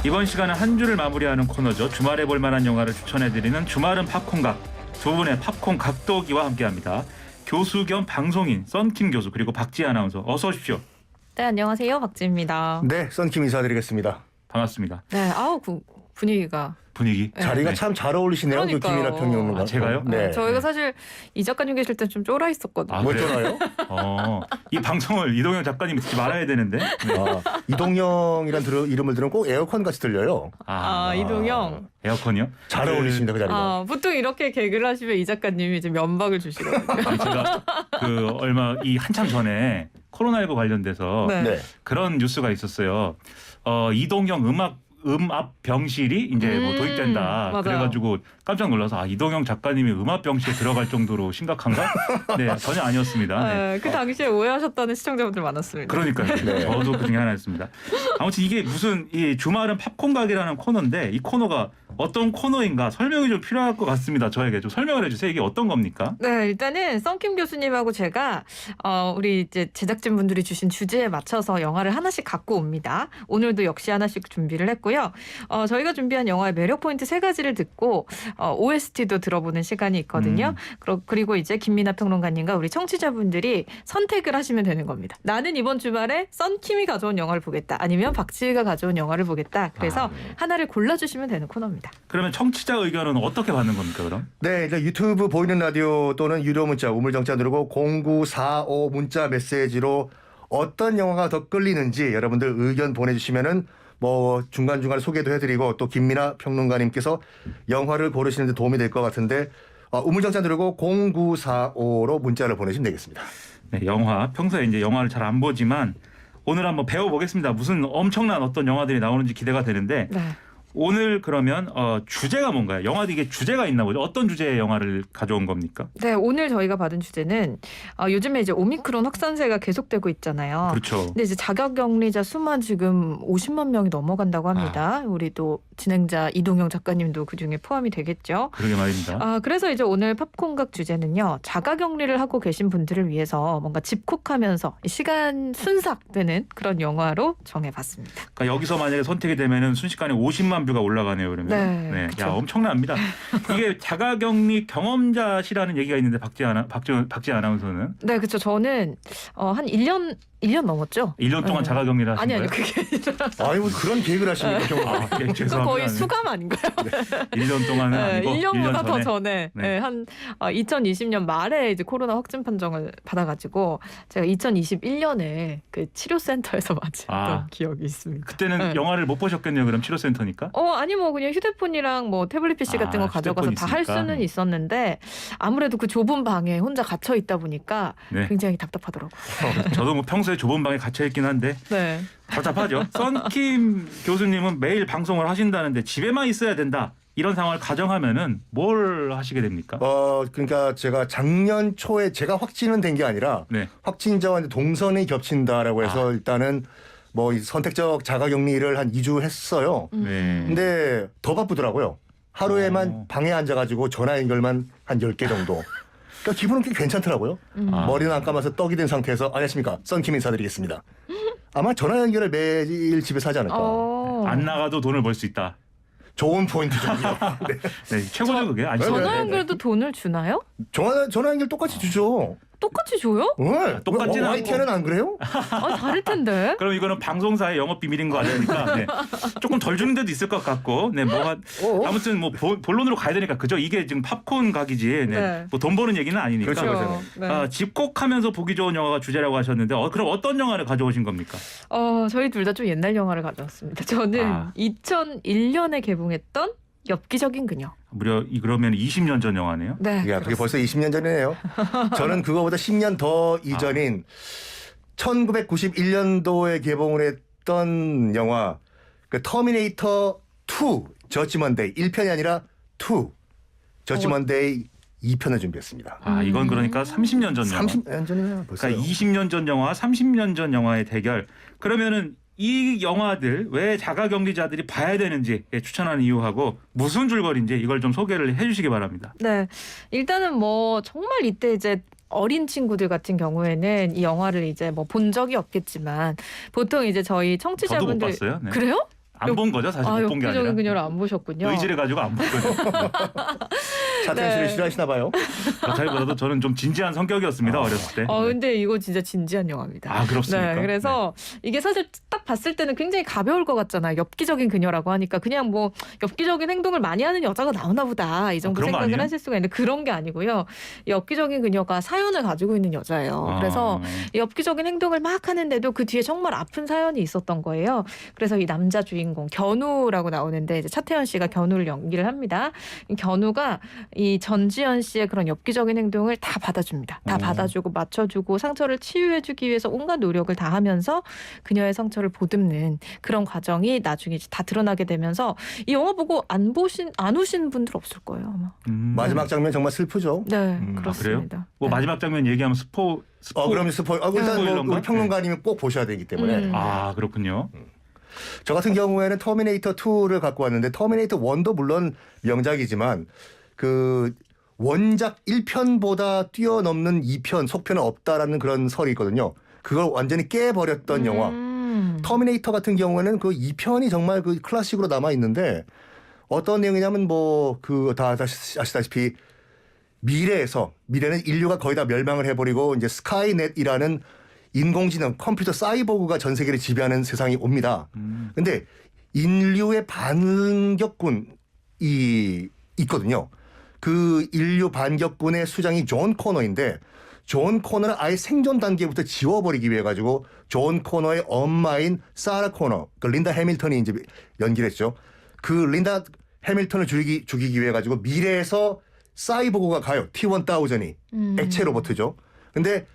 이번 시간은 한 주를 마무리하는 코너죠. 주말에 볼 만한 영화를 추천해드리는 주말은 팝콘각. 두 분의 팝콘 각도기와 함께합니다. 교수 겸 방송인 썬킴 교수 그리고 박지희 아나운서 어서 오십시오. 네, 안녕하세요. 박지입니다. 네, 썬킴 인사드리겠습니다. 반갑습니다. 네, 분위기가. 분위기. 자리가 네. 참 잘 어울리시네요. 그 그러니까요. 김이나 평론가. 아, 제가요? 네. 저희가 사실 이 작가님 계실 때 좀 쫄아 있었거든요. 아, 뭘 그래요? 쫄아요? 이 방송을 이동영 작가님 듣지 말아야 되는데. 네. 이동영이란 이름을 들으면 꼭 에어컨 같이 들려요. 이동영. 에어컨이요? 잘 어울리십니다, 그 자리가. 보통 이렇게 개그를 하시면 이 작가님이 좀 면박을 주시거든요. 아니, 제가 한참 전에 코로나19 관련돼서 네. 네. 그런 뉴스가 있었어요. 이동영 음압 병실이 이제 뭐 도입된다. 맞아요. 그래가지고 깜짝 놀라서 이동영 작가님이 음압 병실에 들어갈 정도로 심각한가? 네, 전혀 아니었습니다. 네. 그 당시에 오해하셨다는 시청자분들 많았습니다. 그러니까요. 네. 저도 그 중에 하나였습니다. 아무튼 이게 무슨 이 주말은 팝콘각이라는 코너인데 이 코너가 어떤 코너인가 설명이 좀 필요할 것 같습니다. 저에게 좀 설명을 해주세요. 이게 어떤 겁니까? 네, 일단은 썬킴 교수님하고 제가 우리 이제 제작진분들이 주신 주제에 맞춰서 영화를 하나씩 갖고 옵니다. 오늘도 역시 하나씩 준비를 했고요. 저희가 준비한 영화의 매력 포인트 3가지를 듣고 OST도 들어보는 시간이 있거든요. 그리고 이제 김민아 평론가님과 우리 청취자분들이 선택을 하시면 되는 겁니다. 나는 이번 주말에 썬킴이 가져온 영화를 보겠다. 아니면 박지희가 가져온 영화를 보겠다. 그래서 하나를 골라주시면 되는 코너입니다. 그러면 청취자 의견은 어떻게 받는 겁니까, 그럼? 네, 이제 유튜브 보이는 라디오 또는 유료 문자, 우물정자 누르고 0945 문자 메시지로 어떤 영화가 더 끌리는지 여러분들 의견 보내주시면은 뭐 중간중간 소개도 해드리고 또 김민아 평론가님께서 영화를 고르시는 데 도움이 될 것 같은데 우물정자 누르고 0945로 문자를 보내시면 되겠습니다. 네, 영화 평소에 이제 영화를 잘 안 보지만 오늘 한번 배워보겠습니다. 무슨 엄청난 어떤 영화들이 나오는지 기대가 되는데 네. 오늘 그러면 주제가 뭔가요? 영화도 이게 주제가 있나 보죠. 어떤 주제의 영화를 가져온 겁니까? 네, 오늘 저희가 받은 주제는 요즘에 이제 오미크론 확산세가 계속되고 있잖아요. 그렇죠. 근데 이제 자가격리자 수만 지금 50만 명이 넘어간다고 합니다. 우리 또 진행자 이동영 작가님도 그 중에 포함이 되겠죠. 그러게 말입니다. 그래서 이제 오늘 팝콘각 주제는요. 자가격리를 하고 계신 분들을 위해서 뭔가 집콕하면서 시간 순삭되는 그런 영화로 정해봤습니다. 그러니까 여기서 만약에 선택이 되면은 순식간에 50만 뷰가 올라가네요. 그러면 네, 야 엄청납니다. 이게 자가격리 경험자시라는 얘기가 있는데 박지 아나운서는 네, 그렇죠. 저는 한 1년 넘었죠. 1년 동안 네. 자가격리를 하신 아니 거예요? 그게 아니라 아니 뭐 그런 계획을 하십니까? 예, 그 죄송합니다. 거의 수감 아닌가요? 1년 동안은 아니고 1년보다 1년 더 전에 네. 한 2020년 말에 이제 코로나 확진 판정을 받아가지고 제가 2021년에 그 치료센터에서 맞이했던 기억이 있습니다. 그때는 네. 영화를 못 보셨겠네요. 그럼 치료센터니까? 아니 뭐 그냥 휴대폰이랑 뭐 태블릿 PC 같은 거 가져가서 휴대폰 다 할 있으니까. 수는 있었는데 아무래도 그 좁은 방에 혼자 갇혀 있다 보니까 네. 굉장히 답답하더라고요. 저도 뭐 평소에 좁은 방에 갇혀 있긴 한데 네. 답답하죠. 썬킴 교수님은 매일 방송을 하신다는데 집에만 있어야 된다. 이런 상황을 가정하면은 뭘 하시게 됩니까? 그러니까 제가 작년 초에 제가 확진은 된 게 아니라 네. 확진자와 동선이 겹친다라고 해서 일단은 뭐 이 선택적 자가격리를 한 2주 했어요. 네. 근데 더 바쁘더라고요. 하루에만 방에 앉아가지고 전화 연결만 한 10개 정도. 그러니까 기분은 꽤 괜찮더라고요. 머리는 안 감아서 떡이 된 상태에서 안녕하십니까. 썬킴 인사드리겠습니다. 아마 전화 연결을 매일 집에서 하지 않을까. 안 나가도 돈을 벌 수 있다. 좋은 포인트죠. 네. 네, 최고죠 그게. 아니, 전화 연결도 돈을 주나요? 전화 연결 똑같이 주죠. 똑같이 줘요? 왜? 똑같지는 않고. YTN은 안 그래요? 다를 텐데. 그럼 이거는 방송사의 영업 비밀인 거 아닙니까? 네. 조금 덜 주는 데도 있을 것 같고, 네, 아무튼 뭐 본론으로 가야 되니까 그죠? 이게 지금 팝콘 각이지, 네. 네. 뭐 돈 버는 얘기는 아니니까. 그렇죠. 네. 집콕하면서 보기 좋은 영화가 주제라고 하셨는데, 그럼 어떤 영화를 가져오신 겁니까? 저희 둘 다 좀 옛날 영화를 가져왔습니다. 저는 2001년에 개봉했던 엽기적인 그녀. 무려 그러면 20년 전 영화네요. 네. 야, 그게 벌써 20년 전이네요. 저는 그거보다 10년 더 이전인 1991년도에 개봉을 했던 영화 그 터미네이터 2 저지먼데이 1편이 아니라 2 저지먼데이 2편을 준비했습니다. 이건 그러니까 30년 전 영화. 30년 전이네요. 벌써. 그러니까 20년 전 영화와 30년 전 영화의 대결. 그러면은 이 영화들 왜 자가격리자들이 봐야 되는지 추천하는 이유하고 무슨 줄거리인지 이걸 좀 소개를 해주시기 바랍니다. 네. 일단은 뭐 정말 이때 이제 어린 친구들 같은 경우에는 이 영화를 이제 뭐 본 적이 없겠지만 보통 이제 저희 청취자분들 저도 못 봤어요. 네. 그래요? 안 본 거죠, 사실 못 본 게 아니라. 엽기적인 그녀를 안 보셨군요. 의지를 가지고 안 봤거든요. 차태현 씨를 싫어하시나 봐요. 자기보다도 저는 좀 진지한 성격이었습니다, 어렸을 때. 근데 이거 진짜 진지한 영화입니다. 아, 그렇습니까? 네, 그래서 이게 사실 딱 봤을 때는 굉장히 가벼울 것 같잖아요. 엽기적인 그녀라고 하니까 그냥 뭐 엽기적인 행동을 많이 하는 여자가 나오나 보다 이 정도 그런 거 생각을 아니에요? 하실 수가 있는데 그런 게 아니고요. 엽기적인 그녀가 사연을 가지고 있는 여자예요. 그래서 이 엽기적인 행동을 막 하는데도 그 뒤에 정말 아픈 사연이 있었던 거예요. 그래서 이 남자 주인공 견우라고 나오는데 이제 차태현 씨가 견우를 연기를 합니다. 이 견우가 이 전지현 씨의 그런 엽기적인 행동을 다 받아줍니다. 다 받아주고 맞춰주고 상처를 치유해주기 위해서 온갖 노력을 다 하면서 그녀의 상처를 보듬는 그런 과정이 나중에 이제 다 드러나게 되면서 이 영화 보고 안 우신 분들 없을 거예요 아마. 마지막 장면 정말 슬프죠. 네, 그래요? 그렇습니다. 뭐 네. 마지막 장면 얘기하면 스포. 그럼 일단 뭐 스포일러인가? 우리 평론가님이 꼭 보셔야 되기 때문에. 아, 그렇군요. 저 같은 경우에는 터미네이터 2를 갖고 왔는데 터미네이터 1도 물론 명작이지만 그 원작 1편보다 뛰어넘는 2편, 속편은 없다라는 그런 설이 있거든요. 그걸 완전히 깨버렸던 영화. 터미네이터 같은 경우에는 그 2편이 정말 그 클래식으로 남아 있는데 어떤 내용이냐면 뭐 그 다 아시다시피 미래는 인류가 거의 다 멸망을 해버리고 이제 스카이넷이라는 인공지능 컴퓨터 사이보그가 전 세계를 지배하는 세상이 옵니다. 근데 인류의 반격군이 있거든요. 그 인류 반격군의 수장이 존 코너인데 존 코너는 아예 생존 단계부터 지워버리기 위해 가지고 존 코너의 엄마인 사라 코너, 그 린다 해밀턴이 이제 연기를 했죠. 그 린다 해밀턴을 죽이기 위해 가지고 미래에서 사이보그가 가요. T-1000이 액체 로봇이죠. 근데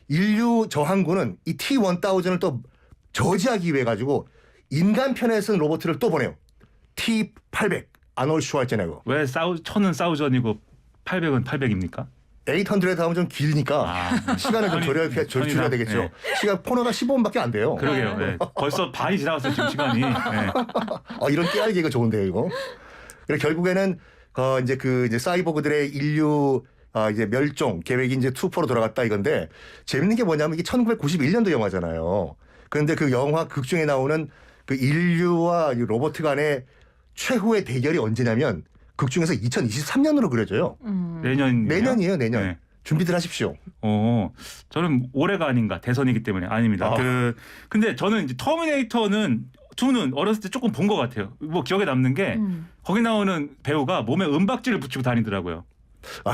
인류 저항군은 이 T-1000을 또 저지하기 위해 가지고 인간 편에 쓴 로봇을 또 보내요. T-800 아놀드 슈왈제네거. 왜 1000은 싸우전이고 800은 800입니까? 800 하면 좀 길니까 시간을 좀 줄여야 되겠죠. 네. 시간 코너가 15분밖에 안 돼요. 그러게요. 네. 벌써 반이 지나갔어요, 지금 시간이. 네. 이런 깨알 개가 좋은데요, 이거. 그래서 결국에는 이제 사이보그들의 인류 이제 멸종 계획이 이제 투포로 돌아갔다 이건데 재밌는 게 뭐냐면 이게 1991년도 영화잖아요. 그런데 그 영화 극 중에 나오는 그 인류와 이 로봇 간의 최후의 대결이 언제냐면 극 중에서 2023년으로 그려져요. 내년이에요, 내년. 네. 준비들 하십시오. 저는 올해가 아닌가 대선이기 때문에 아닙니다. 근데 저는 이제 터미네이터는 2는 어렸을 때 조금 본 것 같아요. 뭐 기억에 남는 게 거기 나오는 배우가 몸에 은박지를 붙이고 다니더라고요.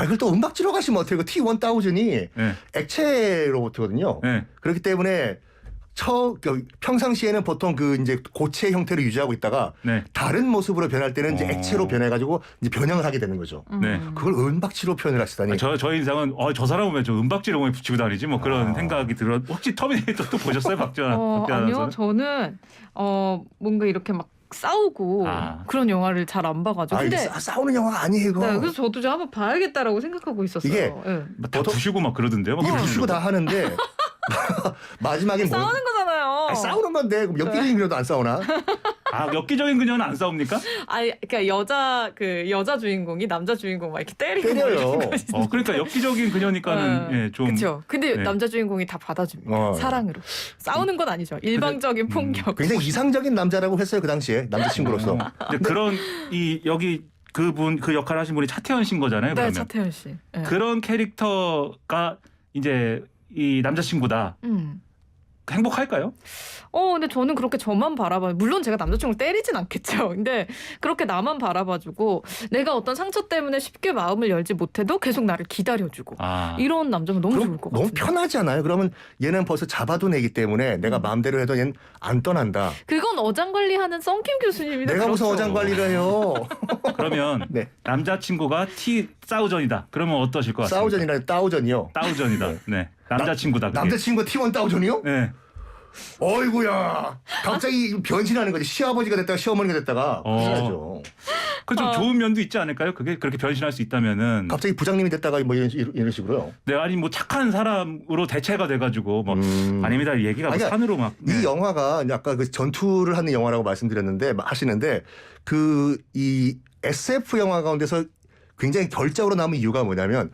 이걸 또 은박지로 가시면 어때요? 그 T-1000이 네. 액체 로봇이거든요. 네. 그렇기 때문에 평상시에는 보통 그 이제 고체 형태를 유지하고 있다가 네. 다른 모습으로 변할 때는 이제 액체로 변해가지고 이제 변형을 하게 되는 거죠. 네. 그걸 은박지로 표현을 하시다니. 저 인상은 저 사람은 왜 저 은박지를 몸에 붙이고 다니지? 뭐 그런 생각이 들어. 혹시 터미네이터 또 보셨어요, 박지원 아니요, 아나운서는? 저는 뭔가 이렇게 막 싸우고 그런 영화를 잘 안 봐가지고. 이게 근데 싸우는 영화가 아니에요, 이거. 네, 그래서 저도 좀 한번 봐야겠다라고 생각하고 있었어요. 이게 네. 다 부시고 막 그러던데요. 이게 부시고 다 하는데 마지막에 싸우는 거잖아요. 싸우는 건데 그럼 엽기적인 그녀도 안 싸우나? 엽기적인 그녀는 안 싸웁니까? 그러니까 여자 주인공이 남자 주인공 막 이렇게 때리고 때려요. 그러니까 엽기적인 그녀니까는 좀. 그렇죠. 근데 네. 남자 주인공이 다 받아줍니다. 사랑으로. 싸우는 건 아니죠. 일방적인 폭력. 굉장히 이상적인 남자라고 했어요 그 당시에 남자친구로서. 근데 그런 여기 그분 그 역할 하신 분이 차태현 씨인 거잖아요. 네, 그러면 차태현 씨. 네. 그런 캐릭터가 이제 이 남자친구다. 행복할까요? 근데 저는 그렇게 저만 바라봐요. 물론 제가 남자친구를 때리진 않겠죠. 근데 그렇게 나만 바라봐주고 내가 어떤 상처 때문에 쉽게 마음을 열지 못해도 계속 나를 기다려주고 이런 남자면 너무 좋을 것 같아요. 너무 편하지 않아요? 그러면 얘는 벌써 잡아둔 애기 때문에 내가 마음대로 해도 얘는 안 떠난다. 그건 어장관리하는 썬킴 교수님이다. 내가 무슨 그렇죠. 어장관리를 해요. 그러면 네. 남자친구가 싸우전이다. 그러면 어떠실 것 같습니까? 싸우전이나 따우전이요. 따우전이다. 네. 남자친구다. 그게. 남자친구가 T-1000이요? 네. 어이구야. 갑자기 변신하는 거지. 시아버지가 됐다가 시어머니가 됐다가. 그래야죠. 그 좀 좋은 면도 있지 않을까요? 그게 그렇게 변신할 수 있다면은. 갑자기 부장님이 됐다가 뭐 이런 식으로요. 네, 아니 뭐 착한 사람으로 대체가 돼가지고 뭐 아닙니다. 얘기가 뭐 그러니까 산으로 막. 이 영화가 아까 그 전투를 하는 영화라고 말씀드렸는데 하시는데 그 이 SF 영화 가운데서 굉장히 결정으로 남은 이유가 뭐냐면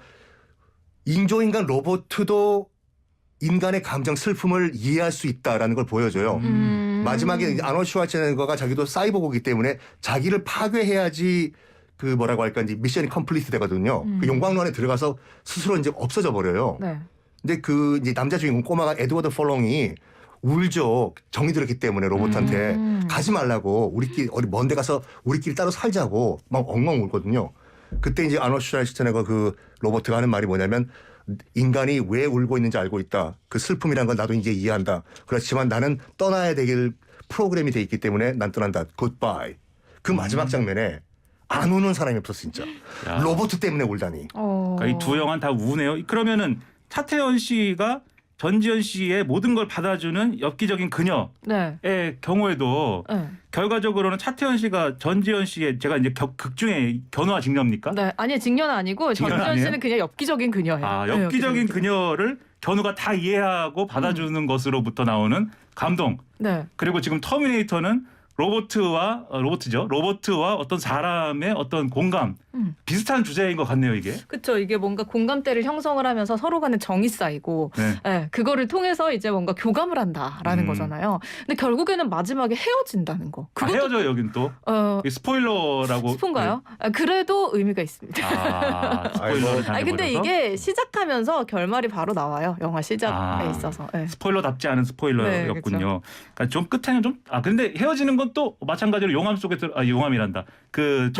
인조인간 로봇도 인간의 감정 슬픔을 이해할 수 있다라는 걸 보여줘요. 마지막에 아놀드 슈왈제네거가 자기도 사이보그이기 때문에 자기를 파괴해야지 그 뭐라고 할까 이제 미션이 컴플리트 되거든요. 그 용광로 안에 들어가서 스스로 이제 없어져 버려요. 네. 근데 그 이제 남자 주인공 꼬마가 에드워드 펄롱이 울죠. 정이 들었기 때문에 로봇한테 가지 말라고 우리끼리 어디 먼데 가서 우리끼리 따로 살자고 막 엉엉 울거든요. 그때 이제 아놀드 슈왈제네거 그 로봇가 하는 말이 뭐냐면 인간이 왜 울고 있는지 알고 있다. 그 슬픔이란 건 나도 이제 이해한다. 그렇지만 나는 떠나야 되길 프로그램이 돼 있기 때문에 난 떠난다. 굿바이. 그 마지막 장면에 안 우는 사람이 없었어 진짜. 야. 로봇 때문에 울다니. 그러니까 이 두 영화는 다 우네요. 그러면은 차태현 씨가 전지현 씨의 모든 걸 받아주는 엽기적인 그녀의 네. 경우에도 네. 결과적으로는 차태현 씨가 전지현 씨의 제가 이제 극 중에 견우와 직녀입니까? 네. 아니 직녀는 아니고 직녀는 전지현 아니에요? 씨는 그냥 엽기적인 그녀예요. 아, 네, 엽기적인 그녀를 견우가 다 이해하고 받아주는 것으로부터 나오는 감동. 네. 그리고 지금 터미네이터는 로봇과 어떤 사람의 어떤 공감 비슷한 주제인 것 같네요 이게. 그렇죠. 이게 뭔가 공감대를 형성을 하면서 서로 간에 정이 쌓이고 네. 네, 그거를 통해서 이제 뭔가 교감을 한다라는 거잖아요. 근데 결국에는 마지막에 헤어진다는 거. 아, 헤어져요 여긴 또. 이게 스포일러라고. 스폰가요? 아, 그래도 의미가 있습니다. 아, 스포일러를 아니 근데 당해버려서? 이게 시작하면서 결말이 바로 나와요. 영화 시작에 있어서. 네. 스포일러답지 않은 스포일러였군요. 그러니까 좀 끝에는 좀 근데 헤어지는 건 또 마찬가지로 용암 속에 용암이란다. 그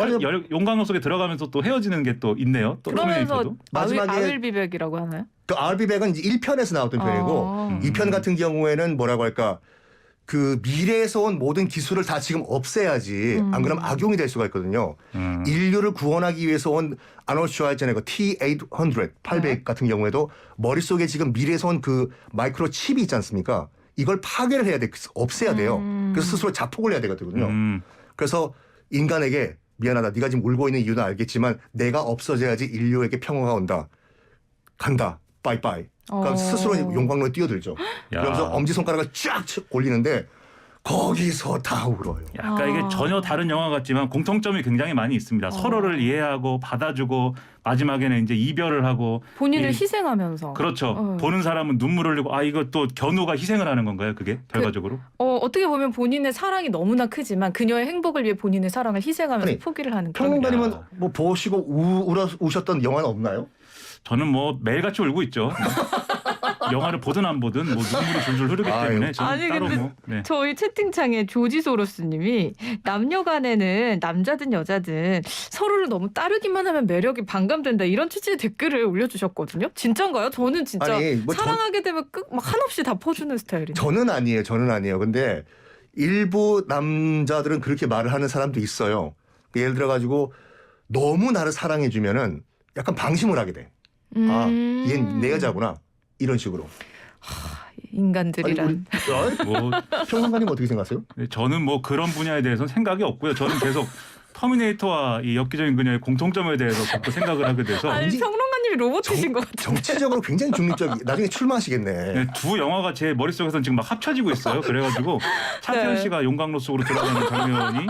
용광로 속에 들어가면서 또 헤어지는 게 또 있네요. 또 그러면서 터미네이터도. 마지막에 아윌비백이라고 하나요? 그 알비백은 이제 1편에서 나왔던 편이고 2편 같은 경우에는 뭐라고 할까 그 미래에서 온 모든 기술을 다 지금 없애야지 안 그러면 악용이 될 수가 있거든요. 인류를 구원하기 위해서 온 아놀드 슈왈제네거 T-800 800 같은 경우에도 머릿속에 지금 미래에서 온 그 마이크로 칩이 있지 않습니까? 이걸 파괴를 해야 돼. 없애야 돼요. 그래서 스스로 자폭을 해야 되거든요. 그래서 인간에게 미안하다. 네가 지금 울고 있는 이유는 알겠지만 내가 없어져야지 인류에게 평화가 온다. 간다. 빠이빠이. 그러니까 스스로 용광로에 뛰어들죠. 그러면서 엄지손가락을 쫙 올리는데 거기서 다 울어요. 약간 이게 전혀 다른 영화 같지만 공통점이 굉장히 많이 있습니다. 서로를 이해하고 받아주고 마지막에는 이제 이별을 하고 본인을 희생하면서. 그렇죠. 보는 사람은 눈물 흘리고 이거 또 견우가 희생을 하는 건가요? 그게 결과적으로? 어떻게 보면 본인의 사랑이 너무나 크지만 그녀의 행복을 위해 본인의 사랑을 희생하면서 포기를 하는 그런. 평론가님은 뭐 보시고 우셨던 영화는 없나요? 저는 뭐 매일같이 울고 있죠. 영화를 보든 안 보든 뭐 눈물이 줄줄 흐르기 때문에 저는 아니 따로 근데 뭐. 네. 저희 채팅창에 조지소로스님이 남녀간에는 남자든 여자든 서로를 너무 따르기만 하면 매력이 반감된다 이런 취지의 댓글을 올려주셨거든요. 진짠가요? 저는 진짜 뭐 사랑하게 되면 막 한없이 다 퍼주는 스타일이에요. 저는 아니에요. 근데 일부 남자들은 그렇게 말을 하는 사람도 있어요. 예를 들어가지고 너무 나를 사랑해주면은 약간 방심을 하게 돼. 얘는 내 여자구나. 이런 식으로. 인간들이란. 뭐 평론가님 어떻게 생각하세요? 저는 뭐 그런 분야에 대해서는 생각이 없고요. 저는 계속 터미네이터와 이 엽기적인 그녀의 공통점에 대해서 자꾸 생각을 하게 돼서 아니 평론가님이 로봇이신 것 같아요. 정치적으로 굉장히 중립적이. 나중에 출마하시겠네. 네, 두 영화가 제 머릿속에서는 지금 막 합쳐지고 있어요. 그래가지고 차태현 씨가 용광로 속으로 들어가는 장면이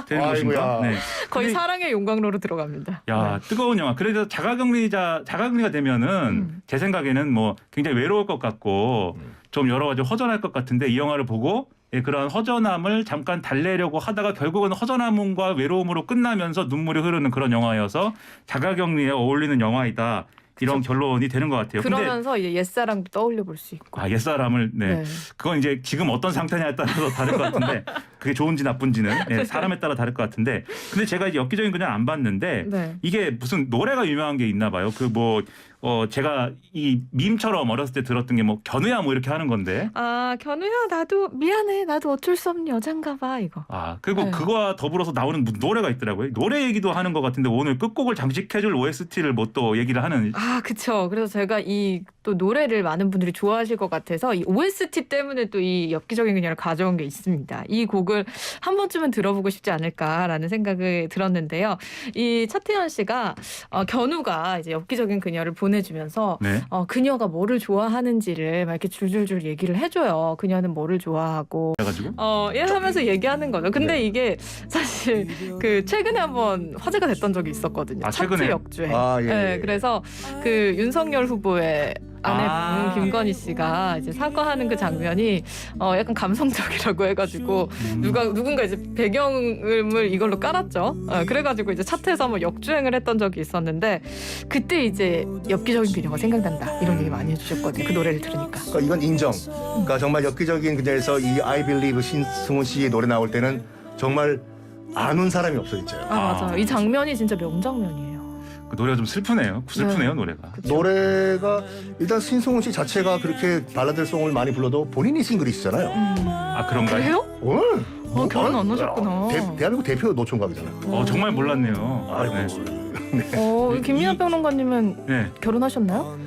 되는 것인가? 네. 거의 사랑의 용광로로 들어갑니다. 야 뜨거운 영화. 그래서 자가격리가 되면은 제 생각에는 뭐 굉장히 외로울 것 같고 좀 여러 가지 허전할 것 같은데 이 영화를 보고 그런 허전함을 잠깐 달래려고 하다가 결국은 허전함과 외로움으로 끝나면서 눈물이 흐르는 그런 영화여서 자가격리에 어울리는 영화이다. 이런 결론이 되는 것 같아요. 그러면서 이제 옛사랑도 떠올려 볼 수 있고. 옛사람을 그건 이제 지금 어떤 상태냐에 따라서 다를 것 같은데 그게 좋은지 나쁜지는 사람에 따라 다를 것 같은데 근데 제가 이제 엽기적인 그냥 안 봤는데 이게 무슨 노래가 유명한 게 있나 봐요. 그 뭐 제가 이 밈처럼 어렸을 때 들었던 게 뭐 견우야 뭐 이렇게 하는 건데. 견우야 나도 미안해 나도 어쩔 수 없는 여잔가 봐 이거. 그리고 그거와 더불어서 나오는 노래가 있더라고요. 노래 얘기도 하는 것 같은데 오늘 끝곡을 장식해줄 OST를 뭐 또 얘기를 하는. 그렇죠. 그래서 제가 이 또 노래를 많은 분들이 좋아하실 것 같아서 이 OST 때문에 또 이 엽기적인 그녀를 가져온 게 있습니다. 이 곡을 한 번쯤은 들어보고 싶지 않을까라는 생각을 들었는데요. 이 차태현 씨가 견우가 이제 엽기적인 그녀를 보내주면서 그녀가 뭐를 좋아하는지를 막 이렇게 줄줄줄 얘기를 해줘요. 그녀는 뭐를 좋아하고. 그래가지고. 하면서 얘기하는 거죠. 근데 이게 사실 그 최근에 한번 화제가 됐던 적이 있었거든요. 차트 최근에? 역주행. 예. 그래서 그 윤석열 후보의 아내분 김건희 씨가 이제 사과하는 그 장면이 약간 감성적이라고 해가지고 누군가 이제 배경음을 이걸로 깔았죠. 그래가지고 이제 차트에서 한번 역주행을 했던 적이 있었는데 그때 이제 엽기적인 그녀가 생각난다 이런 얘기 많이 해주셨거든요. 그 노래를 들으니까. 그러니까 이건 인정. 그러니까 정말 엽기적인 그녀에서 이 I Believe 신승훈 씨 노래 나올 때는 정말 안 운 사람이 없어 진짜. 맞아요. 이 장면이 진짜 명장면이에요. 그 노래가 좀 슬프네요. 슬프네요, 네. 노래가. 노래가 일단 신승훈 씨 자체가 그렇게 발라드송을 많이 불러도 본인이 싱글이시잖아요. 아, 그런가요? 그래요? 결혼 안 하셨구나. 대한민국 대표 노총각이잖아요. 정말 몰랐네요. 아이고. 네. 김민아 평론가님은 네. 결혼하셨나요?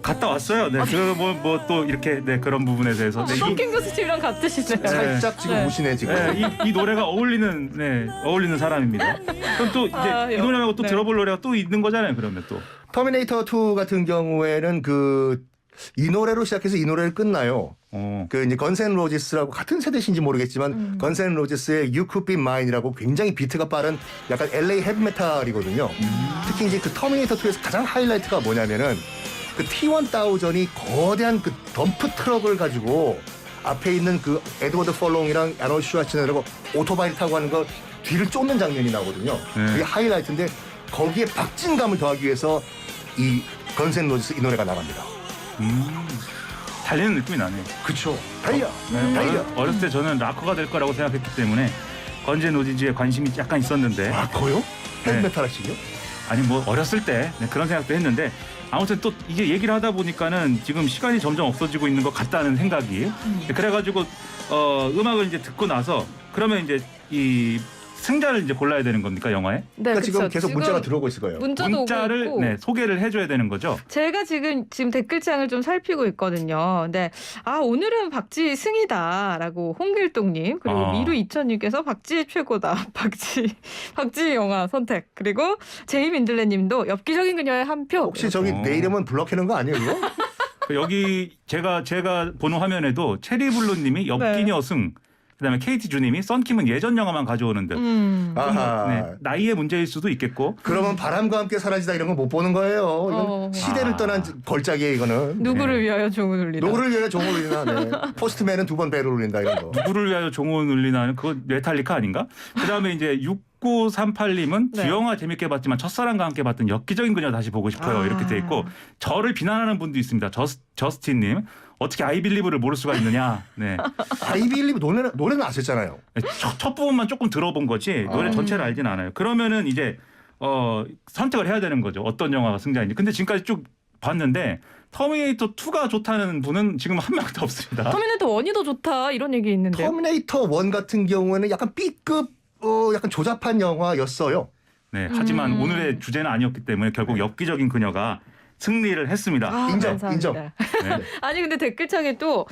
갔다 왔어요. 네. 뭐 또 이렇게 네, 그런 부분에 대해서. 네, 손김 교수님이랑 같으시네요. 살짝 지금 네. 무시네 지금. 이 노래가 어울리는 사람입니다. 그럼 또 이제 이 노래 말고 또 네. 들어볼 노래가 또 있는 거잖아요. 그러면 또. 터미네이터 2 같은 경우에는 이 노래로 시작해서 이 노래를 끝나요. 이제 건센 로지스라고 같은 세대신지 모르겠지만 건센 로지스의 You Could Be Mine이라고 굉장히 비트가 빠른 약간 LA 헤비메탈이거든요. 특히 이제 그 터미네이터 2에서 가장 하이라이트가 뭐냐면은 그 T-1000이 거대한 그 덤프 트럭을 가지고 앞에 있는 그 에드워드 펄롱이랑 아놀드 슈와츠네거라고 오토바이를 타고 가는 거 뒤를 쫓는 장면이 나오거든요. 네. 그게 하이라이트인데 거기에 박진감을 더하기 위해서 이 건센 로지스 이 노래가 나갑니다. 달리는 느낌이 나네요. 그쵸. 달려. 네, 달려. 어렸을 때 저는 락커가 될 거라고 생각했기 때문에 건젠 로지즈에 관심이 약간 있었는데 락커요? 헤비메탈 하시요? 아니 뭐 어렸을 때 그런 생각도 했는데 아무튼 또 이게 얘기를 하다 보니까는 지금 시간이 점점 없어지고 있는 것 같다는 생각이 그래가지고 음악을 이제 듣고 나서 그러면 이제 이 승자를 이제 골라야 되는 겁니까 영화에? 네, 그러니까 지금 그쵸. 계속 문자가 들어오고 있을 거예요. 문자를 오고 있고. 네, 소개를 해줘야 되는 거죠. 제가 지금 댓글창을 좀 살피고 있거든요. 근데 오늘은 박지희 승이다라고 홍길동님 그리고 미루 2000님께서 박지희 최고다. 박지희 영화 선택. 그리고 제이민들레님도 엽기적인 그녀의 한 표. 혹시 저기 내 이름은 블럭해놓은 거 아니에요 이거? 여기 제가 보는 화면에도 체리블루님이 엽기녀 승. 그다음에 KT 주님이 썬킴은 예전 영화만 가져오는 듯. 아하. 네, 나이의 문제일 수도 있겠고. 그러면 바람과 함께 사라지다 이런 거 못 보는 거예요. 이건 시대를 떠난 걸작이에요 이거는. 누구를 위하여 종을 울리다. 누구를 위해 종을 울리나. 네. 포스트맨은 2번 배를 울린다 이런 거. 누구를 위하여 종을 울리나는 그거 메탈리카 아닌가? 그다음에 이제 6938님은 네. 주영화 재밌게 봤지만 첫사랑과 함께 봤던 엽기적인 그녀 다시 보고 싶어요. 이렇게 돼 있고 저를 비난하는 분도 있습니다. 저스틴님. 어떻게 아이빌리브를 모를 수가 있느냐. 네. 아이빌리브 노래는 아셨잖아요. 첫 부분만 조금 들어본 거지 노래 전체를 알진 않아요. 그러면은 이제 선택을 해야 되는 거죠. 어떤 영화가 승자인지. 근데 지금까지 쭉 봤는데 터미네이터 2가 좋다는 분은 지금 한 명도 없습니다. 터미네이터 1이 더 좋다 이런 얘기 있는데요. 터미네이터 1 같은 경우에는 약간 B급 약간 조잡한 영화였어요. 네. 하지만 오늘의 주제는 아니었기 때문에 결국 엽기적인 그녀가 승리를 했습니다. 인정. 네. 아니 근데 댓글창에 또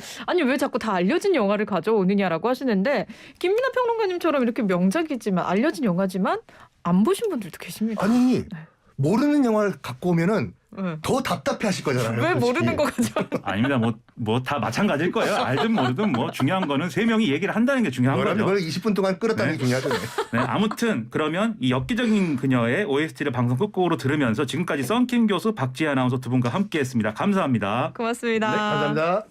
왜 자꾸 다 알려진 영화를 가져오느냐라고 하시는데 김민아 평론가님처럼 이렇게 명작이지만 알려진 영화지만 안 보신 분들도 계십니다. 아니 모르는 영화를 갖고 오면은 네. 더 답답해 하실 거잖아요. 왜 솔직히. 모르는 거 가져? 아닙니다. 뭐 다 마찬가지일 거예요. 알든 모르든 뭐 중요한 거는 세 명이 얘기를 한다는 게 중요한 거죠. 그걸 20분 동안 끌었다는 네. 게 중요하죠. 네, 아무튼 그러면 이 엽기적인 그녀의 OST를 방송 끝곡으로 들으면서 지금까지 썬킴 교수 박지희 아나운서 두 분과 함께했습니다. 감사합니다. 고맙습니다. 네, 감사합니다.